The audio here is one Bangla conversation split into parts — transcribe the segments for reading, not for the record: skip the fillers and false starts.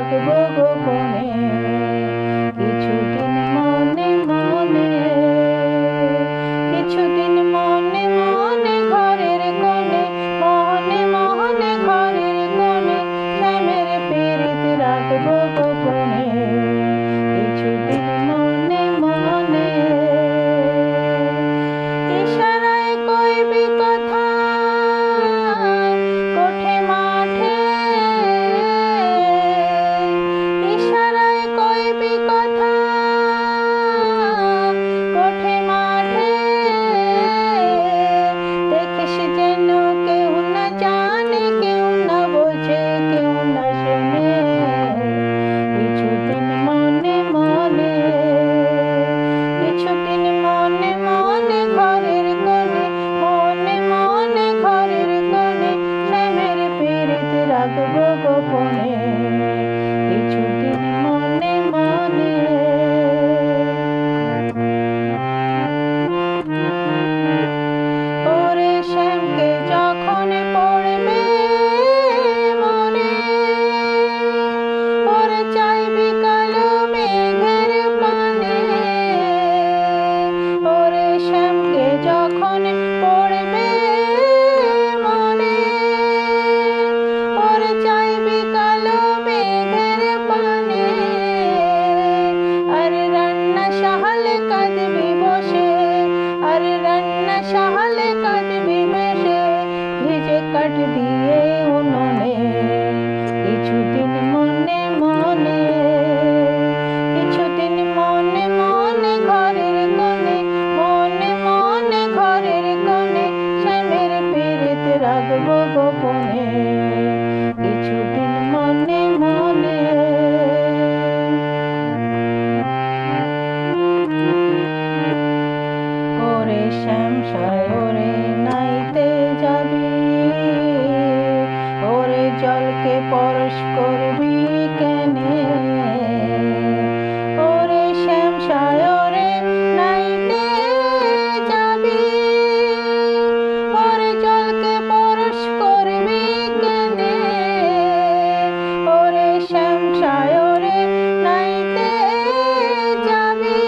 রাখবো গোপনে কিছুদিন মনে মনে, কিছুদিন মনে মনে ঘরের কোণে, মনে মনে ঘরের কোণে শ্যামের পীড়িত রাখবো গোপনে কিছুদিন মনে মনে। ইশারায় কইবি কথা কোঠে মাঠে, ইশারায় কইবি কথা কোঠে মাঠে, দেখিস যেন কেউ না জানে, কেউ না বোঝে, কেউ না শোনে কিছুদিন মনে মনে, কিছুদিন মনে মনে ঘরের কোণে, মনে মনে ঘরের কোণে শ্যামের পীড়িত রাখবো গোপনে কিছুদিন মনে মনে। ওরে শ্যামকে যখন পড়বে মনে, ওরে চাইবি কালো মেঘের পানে, ওরে শ্যামকে যখন পড়বে মনে, ওরে চাইবি কালো মেঘের পানে, আর রান্না শাহালে কাঁদবি বসে, আর রান্না শাহালে কাঁদবি বসে ভিজে কাঠ দিয়ে উনুনে কিছুদিন মনে মনে, কিছুদিন মনে মনে ঘরের কোণে, মনে মনে ঘরের কোণে শ্যামের পীড়িত রাখবো গোপনে কিছুদিন মনে মনে। ওরে শ্যাম সায়রে নাইতে যাবি, ওরে জলকে পরশ করবি কেনে, ওরে শ্যাম সায়রে নাইতে যাবি, ওরে জলকে পরশ করবি কেনে, ওরে শ্যাম সায়রে নাইতে যাবি,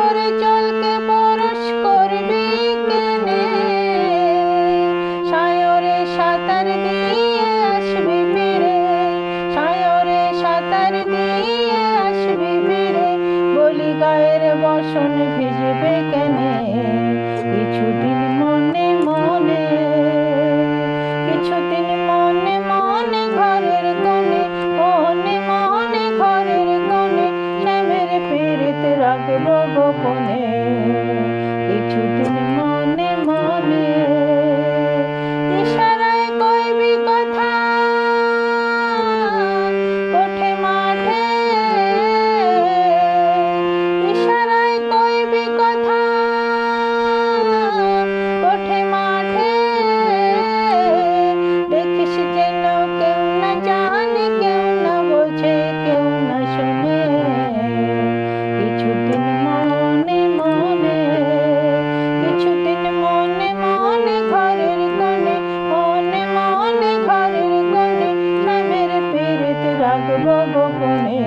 ওরে জলকে পরশ করবি কেনে, সায়রে সাঁতার দিয়ে আসবি ফিরে, সায়রে সাঁতার দিয়ে আসবি ফিরে, বলি গায়ের বসন ভিজবে কেনে কিছুদিন মনে মনে, কিছুদিন মনে মনে ঘরের কোণে, মনে মনে ঘরের কোণে শ্যামের পীড়িত রাখবো গোপনে কিছুদিন মনে মনে। ইশারায় কইবি কথা কোঠে মাঠে, ইশারায় কইবি কথা কোঠে মাঠে, দেখিস যেন কেউ না জানে, কেউ না বোঝে, কেউ না শোনে কিছুদিন মনে মনে, কিছুদিন মনে মনে ঘরের কোণে, মনে মনে ঘরের কোণে শ্যামের পীড়িত রাখবো গোপনে